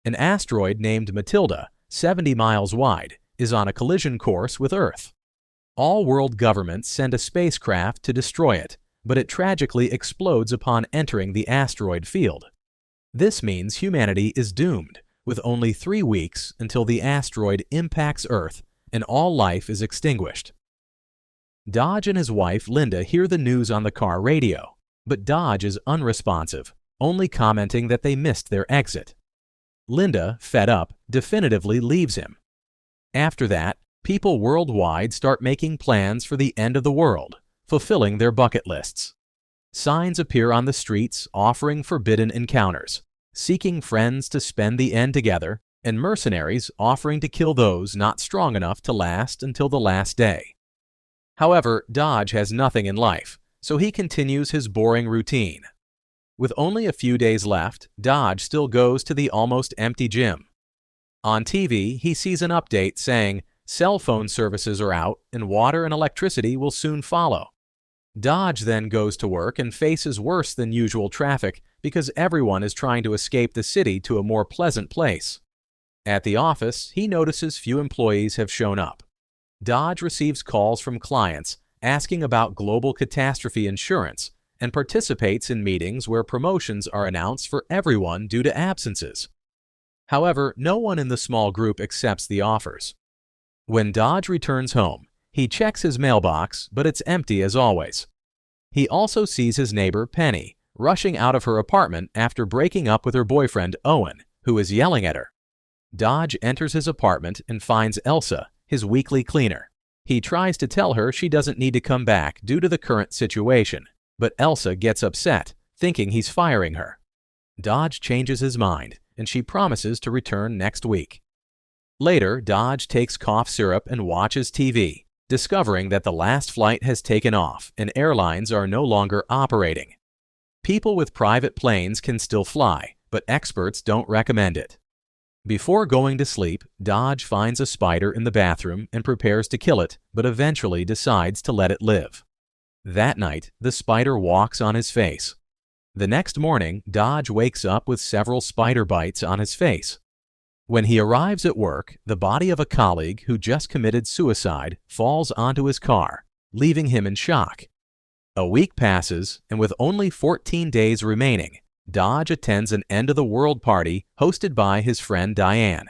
An asteroid named Matilda, 70 miles wide, is on a collision course with Earth. All world governments send a spacecraft to destroy it, but it tragically explodes upon entering the asteroid field. This means humanity is doomed, with only 3 weeks until the asteroid impacts Earth and all life is extinguished. Dodge and his wife Linda hear the news on the car radio, but Dodge is unresponsive, only commenting that they missed their exit. Linda, fed up, definitively leaves him. After that, people worldwide start making plans for the end of the world, fulfilling their bucket lists. Signs appear on the streets offering forbidden encounters, seeking friends to spend the end together, and mercenaries offering to kill those not strong enough to last until the last day. However, Dodge has nothing in life, so he continues his boring routine. With only a few days left, Dodge still goes to the almost empty gym. On TV, he sees an update saying cell phone services are out and water and electricity will soon follow. Dodge then goes to work and faces worse than usual traffic because everyone is trying to escape the city to a more pleasant place. At the office, he notices few employees have shown up. Dodge receives calls from clients asking about global catastrophe insurance and participates in meetings where promotions are announced for everyone due to absences. However, no one in the small group accepts the offers. When Dodge returns home, he checks his mailbox, but it's empty as always. He also sees his neighbor, Penny, rushing out of her apartment after breaking up with her boyfriend, Owen, who is yelling at her. Dodge enters his apartment and finds Elsa, his weekly cleaner. He tries to tell her she doesn't need to come back due to the current situation, but Elsa gets upset, thinking he's firing her. Dodge changes his mind, and she promises to return next week. Later, Dodge takes cough syrup and watches TV, discovering that the last flight has taken off and airlines are no longer operating. People with private planes can still fly, but experts don't recommend it. Before going to sleep, Dodge finds a spider in the bathroom and prepares to kill it, but eventually decides to let it live. That night, the spider walks on his face. The next morning, Dodge wakes up with several spider bites on his face. When he arrives at work, the body of a colleague who just committed suicide falls onto his car, leaving him in shock. A week passes, and with only 14 days remaining, Dodge attends an end-of-the-world party hosted by his friend Diane.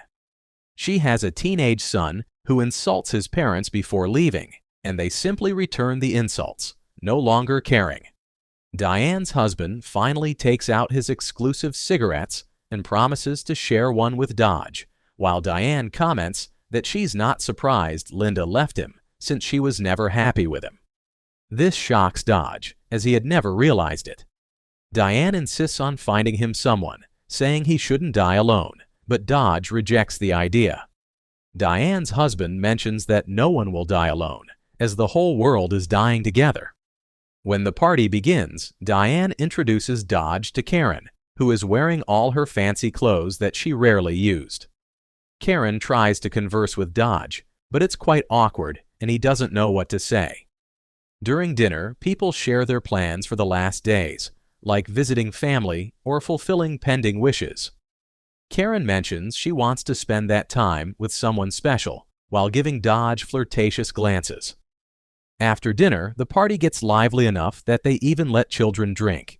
She has a teenage son who insults his parents before leaving, and they simply return the insults, no longer caring. Diane's husband finally takes out his exclusive cigarettes and promises to share one with Dodge, while Diane comments that she's not surprised Linda left him since she was never happy with him. This shocks Dodge, as he had never realized it. Diane insists on finding him someone, saying he shouldn't die alone, but Dodge rejects the idea. Diane's husband mentions that no one will die alone, as the whole world is dying together. When the party begins, Diane introduces Dodge to Karen, who is wearing all her fancy clothes that she rarely used. Karen tries to converse with Dodge, but it's quite awkward and he doesn't know what to say. During dinner, people share their plans for the last days, like visiting family or fulfilling pending wishes. Karen mentions she wants to spend that time with someone special, while giving Dodge flirtatious glances. After dinner, the party gets lively enough that they even let children drink.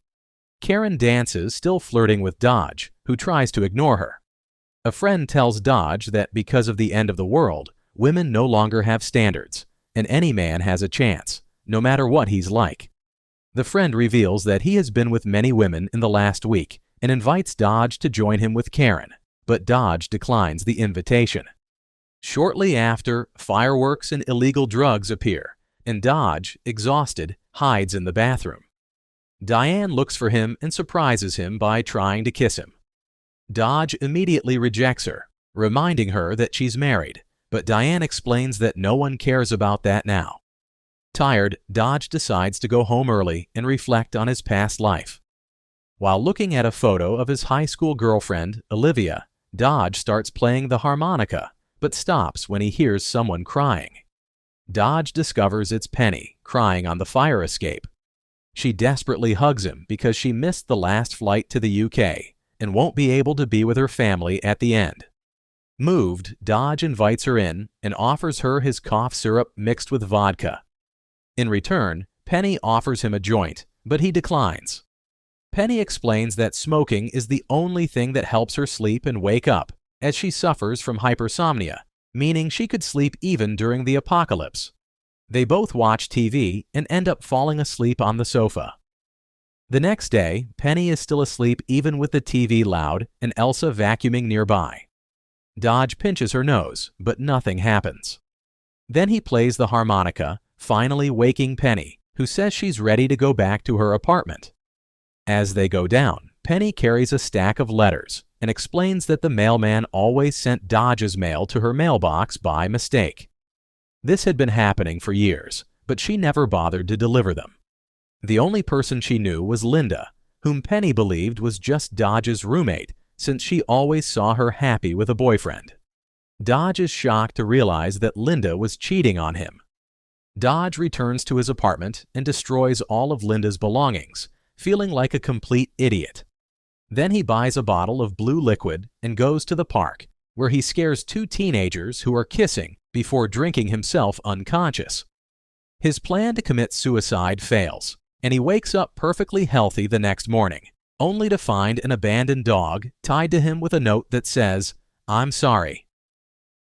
Karen dances, still flirting with Dodge, who tries to ignore her. A friend tells Dodge that because of the end of the world, women no longer have standards, and any man has a chance, no matter what he's like. The friend reveals that he has been with many women in the last week and invites Dodge to join him with Karen, but Dodge declines the invitation. Shortly after, fireworks and illegal drugs appear, and Dodge, exhausted, hides in the bathroom. Diane looks for him and surprises him by trying to kiss him. Dodge immediately rejects her, reminding her that she's married, but Diane explains that no one cares about that now. Tired, Dodge decides to go home early and reflect on his past life. While looking at a photo of his high school girlfriend, Olivia, Dodge starts playing the harmonica, but stops when he hears someone crying. Dodge discovers it's Penny, crying on the fire escape. She desperately hugs him because she missed the last flight to the UK and won't be able to be with her family at the end. Moved, Dodge invites her in and offers her his cough syrup mixed with vodka. In return, Penny offers him a joint, but he declines. Penny explains that smoking is the only thing that helps her sleep and wake up, as she suffers from hypersomnia, meaning she could sleep even during the apocalypse. They both watch TV and end up falling asleep on the sofa. The next day, Penny is still asleep even with the TV loud and Elsa vacuuming nearby. Dodge pinches her nose, but nothing happens. Then he plays the harmonica, finally waking Penny, who says she's ready to go back to her apartment. As they go down, Penny carries a stack of letters and explains that the mailman always sent Dodge's mail to her mailbox by mistake. This had been happening for years, but she never bothered to deliver them. The only person she knew was Linda, whom Penny believed was just Dodge's roommate, since she always saw her happy with a boyfriend. Dodge is shocked to realize that Linda was cheating on him. Dodge returns to his apartment and destroys all of Linda's belongings, feeling like a complete idiot. Then he buys a bottle of blue liquid and goes to the park, where he scares two teenagers who are kissing before drinking himself unconscious. His plan to commit suicide fails, and he wakes up perfectly healthy the next morning, only to find an abandoned dog tied to him with a note that says, "I'm sorry."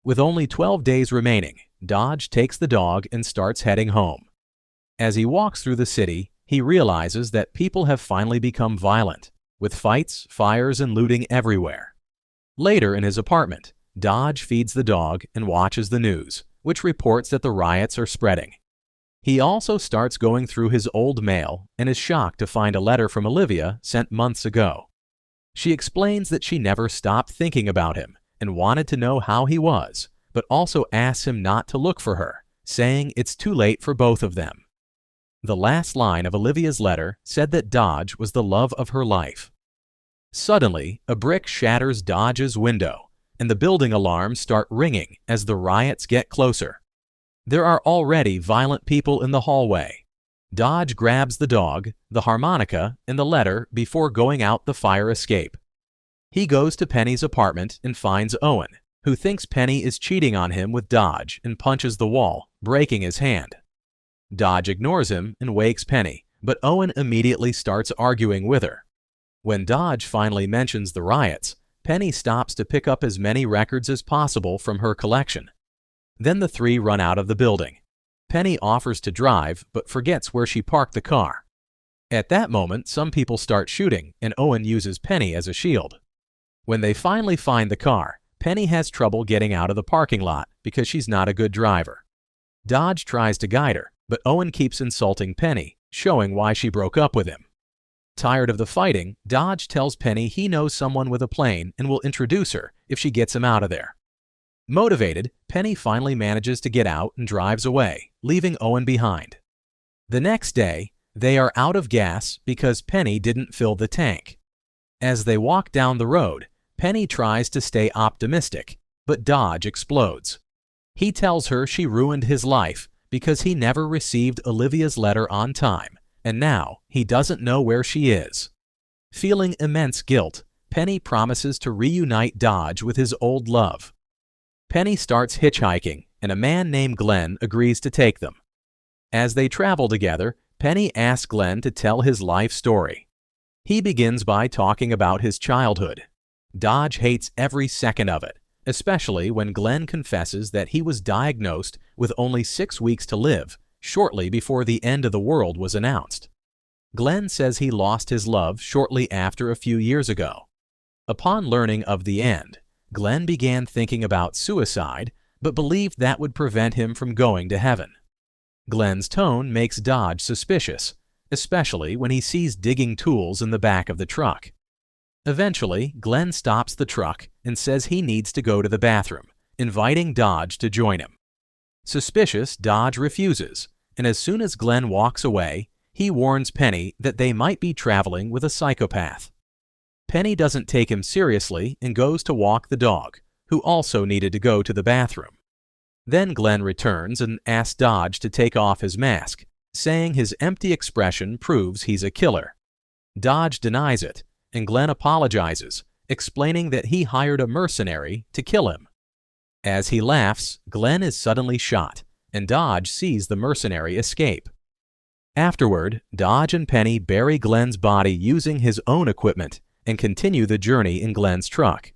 With only 12 days remaining, Dodge takes the dog and starts heading home. As he walks through the city, he realizes that people have finally become violent, with fights, fires, and looting everywhere. Later in his apartment, Dodge feeds the dog and watches the news, which reports that the riots are spreading. He also starts going through his old mail and is shocked to find a letter from Olivia sent months ago. She explains that she never stopped thinking about him and wanted to know how he was, but also asks him not to look for her, saying it's too late for both of them. The last line of Olivia's letter said that Dodge was the love of her life. Suddenly, a brick shatters Dodge's window, and the building alarms start ringing as the riots get closer. There are already violent people in the hallway. Dodge grabs the dog, the harmonica, and the letter before going out the fire escape. He goes to Penny's apartment and finds Owen, who thinks Penny is cheating on him with Dodge and punches the wall, breaking his hand. Dodge ignores him and wakes Penny, but Owen immediately starts arguing with her. When Dodge finally mentions the riots, Penny stops to pick up as many records as possible from her collection. Then the three run out of the building. Penny offers to drive, but forgets where she parked the car. At that moment, some people start shooting, and Owen uses Penny as a shield. When they finally find the car, Penny has trouble getting out of the parking lot because she's not a good driver. Dodge tries to guide her, but Owen keeps insulting Penny, showing why she broke up with him. Tired of the fighting, Dodge tells Penny he knows someone with a plane and will introduce her if she gets him out of there. Motivated, Penny finally manages to get out and drives away, leaving Owen behind. The next day, they are out of gas because Penny didn't fill the tank. As they walk down the road, Penny tries to stay optimistic, but Dodge explodes. He tells her she ruined his life because he never received Olivia's letter on time, and now he doesn't know where she is. Feeling immense guilt, Penny promises to reunite Dodge with his old love. Penny starts hitchhiking, and a man named Glenn agrees to take them. As they travel together, Penny asks Glenn to tell his life story. He begins by talking about his childhood. Dodge hates every second of it, especially when Glenn confesses that he was diagnosed with only 6 weeks to live, shortly before the end of the world was announced. Glenn says he lost his love shortly after a few years ago. Upon learning of the end, Glenn began thinking about suicide, but believed that would prevent him from going to heaven. Glenn's tone makes Dodge suspicious, especially when he sees digging tools in the back of the truck. Eventually, Glenn stops the truck and says he needs to go to the bathroom, inviting Dodge to join him. Suspicious, Dodge refuses, and as soon as Glenn walks away, he warns Penny that they might be traveling with a psychopath. Penny doesn't take him seriously and goes to walk the dog, who also needed to go to the bathroom. Then Glenn returns and asks Dodge to take off his mask, saying his empty expression proves he's a killer. Dodge denies it, and Glenn apologizes, explaining that he hired a mercenary to kill him. As he laughs, Glenn is suddenly shot, and Dodge sees the mercenary escape. Afterward, Dodge and Penny bury Glenn's body using his own equipment and continue the journey in Glenn's truck.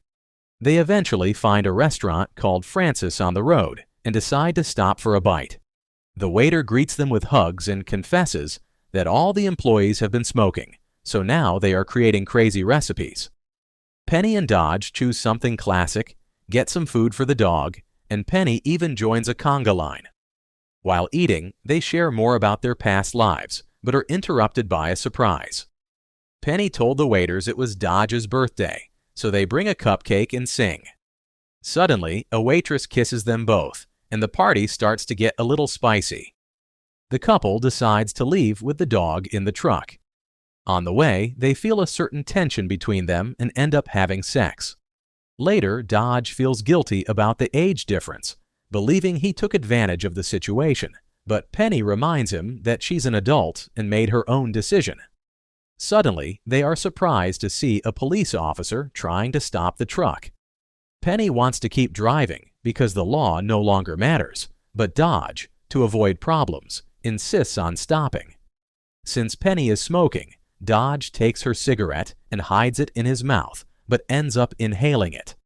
They eventually find a restaurant called Francis on the road and decide to stop for a bite. The waiter greets them with hugs and confesses that all the employees have been smoking, so now they are creating crazy recipes. Penny and Dodge choose something classic, get some food for the dog, and Penny even joins a conga line. While eating, they share more about their past lives, but are interrupted by a surprise. Penny told the waiters it was Dodge's birthday, so they bring a cupcake and sing. Suddenly, a waitress kisses them both, and the party starts to get a little spicy. The couple decides to leave with the dog in the truck. On the way, they feel a certain tension between them and end up having sex. Later, Dodge feels guilty about the age difference, believing he took advantage of the situation, but Penny reminds him that she's an adult and made her own decision. Suddenly, they are surprised to see a police officer trying to stop the truck. Penny wants to keep driving because the law no longer matters, but Dodge, to avoid problems, insists on stopping. Since Penny is smoking, Dodge takes her cigarette and hides it in his mouth, but ends up inhaling it.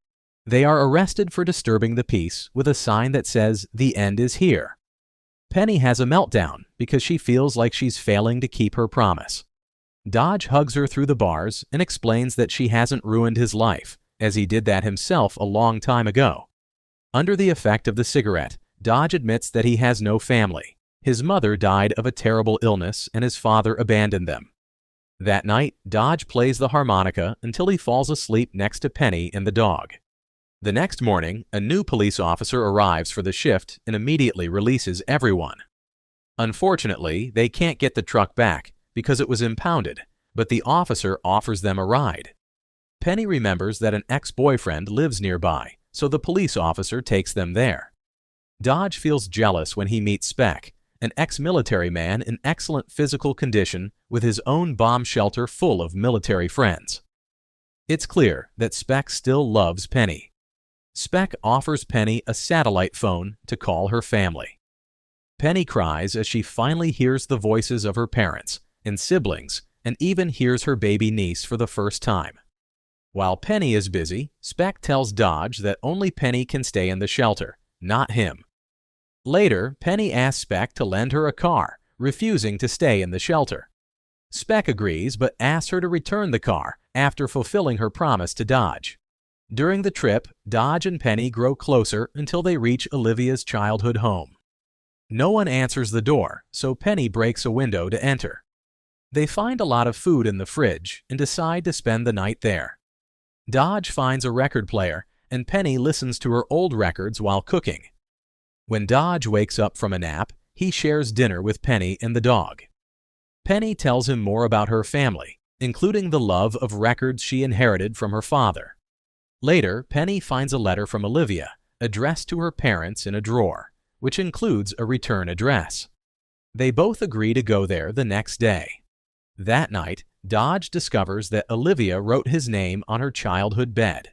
They are arrested for disturbing the peace with a sign that says, "The end is here." Penny has a meltdown because she feels like she's failing to keep her promise. Dodge hugs her through the bars and explains that she hasn't ruined his life, as he did that himself a long time ago. Under the effect of the cigarette, Dodge admits that he has no family. His mother died of a terrible illness and his father abandoned them. That night, Dodge plays the harmonica until he falls asleep next to Penny and the dog. The next morning, a new police officer arrives for the shift and immediately releases everyone. Unfortunately, they can't get the truck back because it was impounded, but the officer offers them a ride. Penny remembers that an ex-boyfriend lives nearby, so the police officer takes them there. Dodge feels jealous when he meets Speck, an ex-military man in excellent physical condition with his own bomb shelter full of military friends. It's clear that Speck still loves Penny. Speck offers Penny a satellite phone to call her family. Penny cries as she finally hears the voices of her parents and siblings and even hears her baby niece for the first time. While Penny is busy, Speck tells Dodge that only Penny can stay in the shelter, not him. Later, Penny asks Speck to lend her a car, refusing to stay in the shelter. Speck agrees but asks her to return the car after fulfilling her promise to Dodge. During the trip, Dodge and Penny grow closer until they reach Olivia's childhood home. No one answers the door, so Penny breaks a window to enter. They find a lot of food in the fridge and decide to spend the night there. Dodge finds a record player, and Penny listens to her old records while cooking. When Dodge wakes up from a nap, he shares dinner with Penny and the dog. Penny tells him more about her family, including the love of records she inherited from her father. Later, Penny finds a letter from Olivia, addressed to her parents in a drawer, which includes a return address. They both agree to go there the next day. That night, Dodge discovers that Olivia wrote his name on her childhood bed,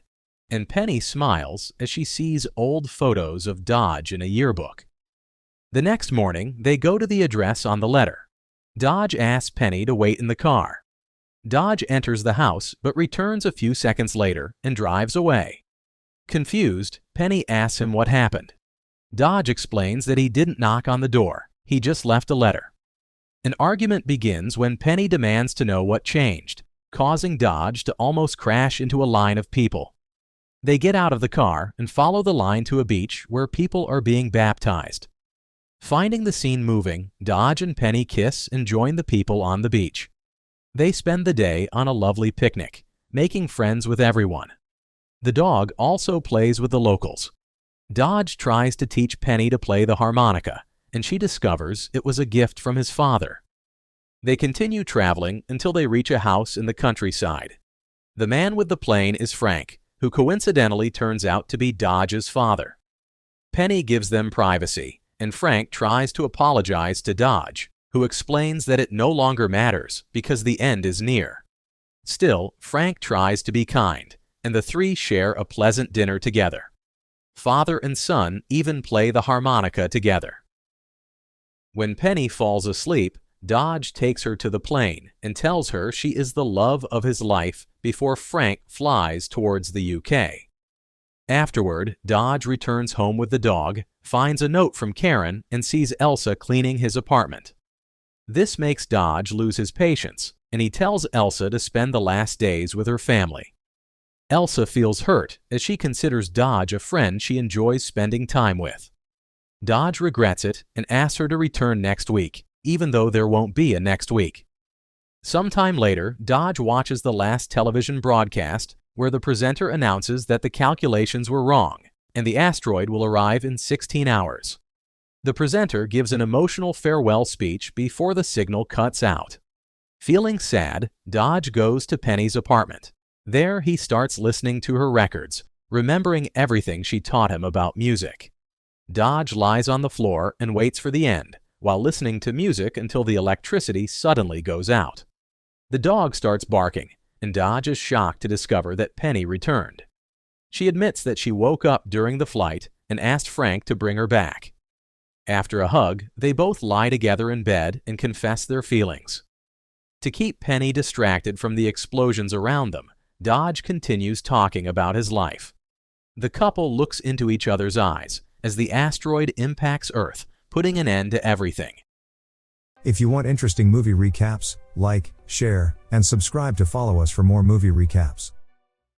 and Penny smiles as she sees old photos of Dodge in a yearbook. The next morning, they go to the address on the letter. Dodge asks Penny to wait in the car. Dodge enters the house but returns a few seconds later and drives away. Confused, Penny asks him what happened. Dodge explains that he didn't knock on the door, he just left a letter. An argument begins when Penny demands to know what changed, causing Dodge to almost crash into a line of people. They get out of the car and follow the line to a beach where people are being baptized. Finding the scene moving, Dodge and Penny kiss and join the people on the beach. They spend the day on a lovely picnic, making friends with everyone. The dog also plays with the locals. Dodge tries to teach Penny to play the harmonica, and she discovers it was a gift from his father. They continue traveling until they reach a house in the countryside. The man with the plane is Frank, who coincidentally turns out to be Dodge's father. Penny gives them privacy, and Frank tries to apologize to Dodge, who explains that it no longer matters because the end is near. Still, Frank tries to be kind, and the three share a pleasant dinner together. Father and son even play the harmonica together. When Penny falls asleep, Dodge takes her to the plane and tells her she is the love of his life before Frank flies towards the UK. Afterward, Dodge returns home with the dog, finds a note from Karen, and sees Elsa cleaning his apartment. This makes Dodge lose his patience, and he tells Elsa to spend the last days with her family. Elsa feels hurt as she considers Dodge a friend she enjoys spending time with. Dodge regrets it and asks her to return next week, even though there won't be a next week. Sometime later, Dodge watches the last television broadcast where the presenter announces that the calculations were wrong and the asteroid will arrive in 16 hours. The presenter gives an emotional farewell speech before the signal cuts out. Feeling sad, Dodge goes to Penny's apartment. There he starts listening to her records, remembering everything she taught him about music. Dodge lies on the floor and waits for the end, while listening to music until the electricity suddenly goes out. The dog starts barking, and Dodge is shocked to discover that Penny returned. She admits that she woke up during the flight and asked Frank to bring her back. After a hug, they both lie together in bed and confess their feelings. To keep Penny distracted from the explosions around them, Dodge continues talking about his life. The couple looks into each other's eyes as the asteroid impacts Earth, putting an end to everything. If you want interesting movie recaps, like, share, and subscribe to follow us for more movie recaps.